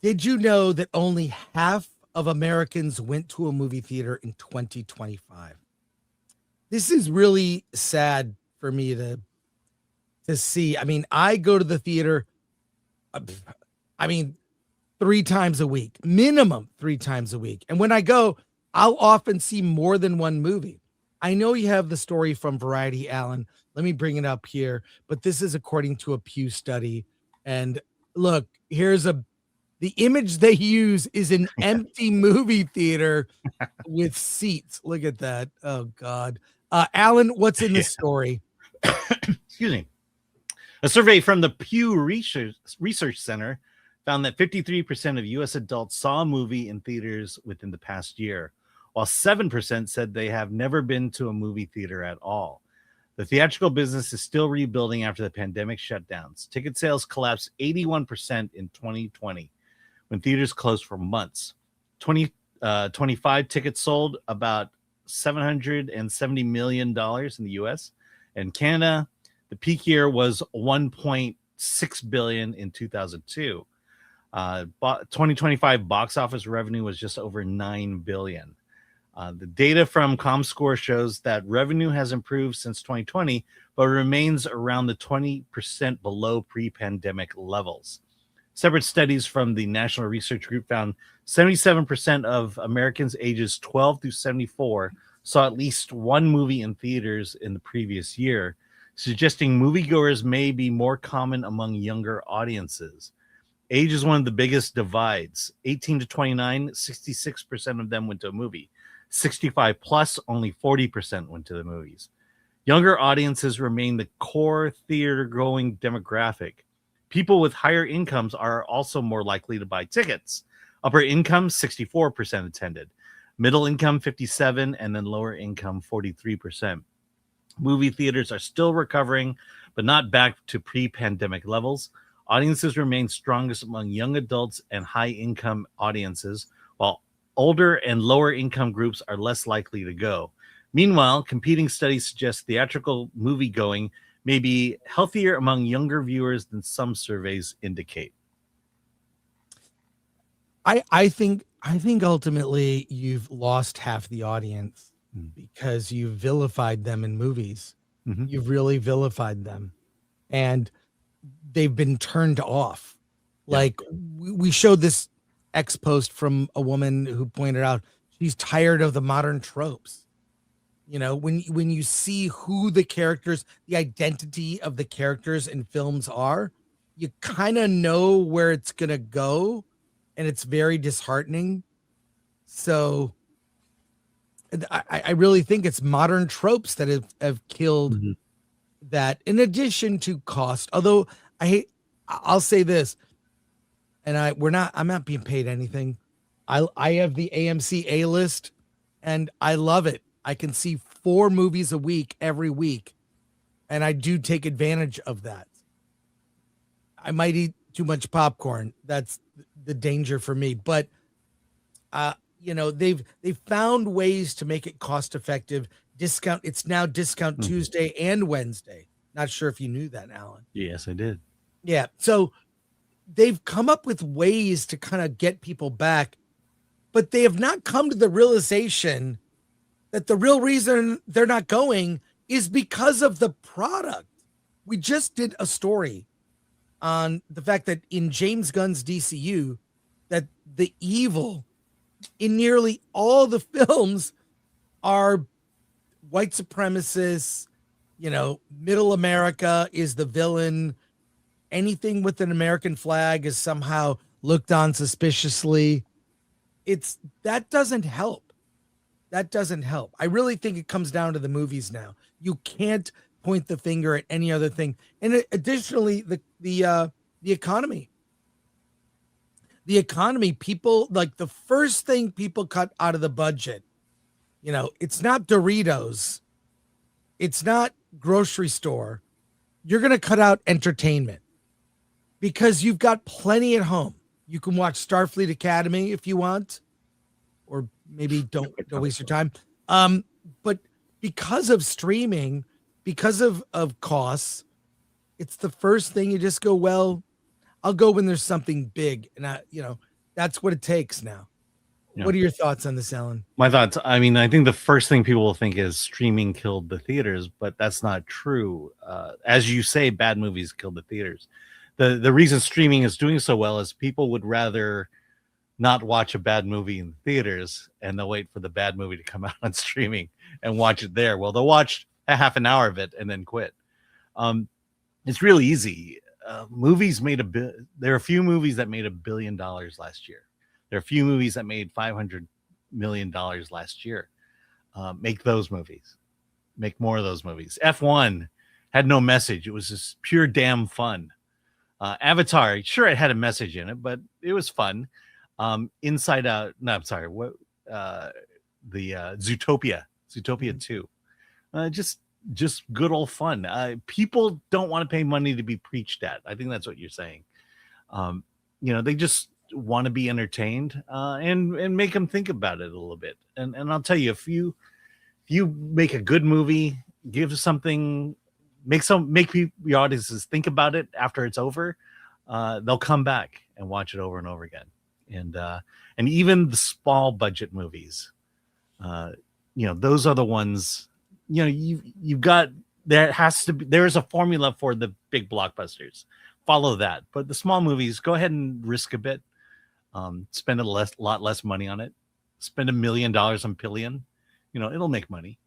Did you know that only half of Americans went to a movie theater in 2025? This is really sad for me to see. I mean, I go to the theater, uh, I mean, 3 times a week, minimum 3 times a week. And when I go, I'll often see more than one movie. I know you have the story from Variety, Alan. Let me bring it up here, but this is according to a Pew study. And look, here's a the image they use is an empty movie theater with seats. Look at that. Oh God. Alan, what's in the Yeah. story? Excuse me. A survey from the Pew Research Center found that 53% of U.S. adults saw a movie in theaters within the past year, while 7% said they have never been to a movie theater at all. The theatrical business is still rebuilding after the pandemic shutdowns. Ticket sales collapsed 81% in 2020 when theaters closed for months. 2025 tickets sold about $770 million in the U.S. and Canada. The peak year was $1.6 billion in 2002. 2025 box office revenue was just over $9 billion. The data from ComScore shows that revenue has improved since 2020, but remains around the 20% below pre-pandemic levels. Separate studies from the National Research Group found 77% of Americans ages 12 through 74 saw at least one movie in theaters in the previous year, suggesting moviegoers may be more common among younger audiences. Age is one of the biggest divides. 18 to 29, 66% of them went to a movie. 65 plus, only 40% went to the movies. Younger audiences remain the core theater-going demographic. People with higher incomes are also more likely to buy tickets. Upper income, 64% attended. Middle income, 57%, and then lower income, 43%. Movie theaters are still recovering, but not back to pre-pandemic levels. Audiences remain strongest among young adults and high-income audiences, while older and lower-income groups are less likely to go. Meanwhile, competing studies suggest theatrical movie-going may be healthier among younger viewers than some surveys indicate. I think ultimately you've lost half the audience because you've vilified them in movies. Mhm. You've really vilified them, and they've been turned off. Yeah. Like we showed this X post from a woman who pointed out she's tired of the modern tropes. You know, when you see who the characters, the identity of the characters in films are, you kind of know where it's gonna go, and it's very disheartening. So I really think it's modern tropes that have killed Mhm. that, in addition to cost. Although I'll say this, and I'm not being paid anything. I have the AMC A list, and I love it. I can see 4 movies a week every week, and I do take advantage of that. I might eat too much popcorn. That's the danger for me. But they've found ways to make it cost effective. Discount. It's now discount Tuesday and Wednesday. Not sure if you knew that, Alan. Yes, I did. Yeah. So they've come up with ways to kind of get people back, but they have not come to the realization that the real reason they're not going is because of the product. We just did a story on the fact that in James Gunn's DCU, that the evil in nearly all the films are white supremacists. You know, middle America is the villain. Anything with an American flag is somehow looked on suspiciously. That doesn't help. That doesn't help. I really think it comes down to the movies now. You can't point the finger at any other thing. And additionally, the economy. The economy, people, like, the first thing people cut out of the budget, it's not Doritos. It's not grocery store. You're going to cut out entertainment because you've got plenty at home. You can watch Starfleet Academy if you want, or maybe don't waste your time. But because of streaming, because of costs, it's the first thing you just go, well, I'll go when there's something big. And That's what it takes now. Yeah. What are your thoughts on this, Alan? My thoughts. I mean, I think the first thing people will think is streaming killed the theaters, but that's not true. As you say, bad movies killed the theaters. The reason streaming is doing so well is people would rather not watch a bad movie in the theaters, and they'll wait for the bad movie to come out on streaming and watch it there. Well, they'll watch a half an hour of it and then quit. It's really easy. Movies made there are a few movies that made $1 billion last year. There are a few movies that made $500 million last year. Make those movies. Make more of those movies. F1 had no message. It was just pure damn fun. Avatar, sure, it had a message in it, but it was fun. Inside Out. No, I'm sorry. What? Zootopia. Zootopia 2. Just good old fun. People don't want to pay money to be preached at. I think that's what you're saying. They just want to be entertained and make them think about it a little bit. And I'll tell you, if you make a good movie, give something, make your audiences think about it after it's over, they'll come back and watch it over and over again. And even the small budget movies, those are the ones. You've got, there's a formula for the big blockbusters. Follow that. But the small movies, go ahead and risk a bit. Spend lot less money on it. Spend $1 million on Pillion. It'll make money.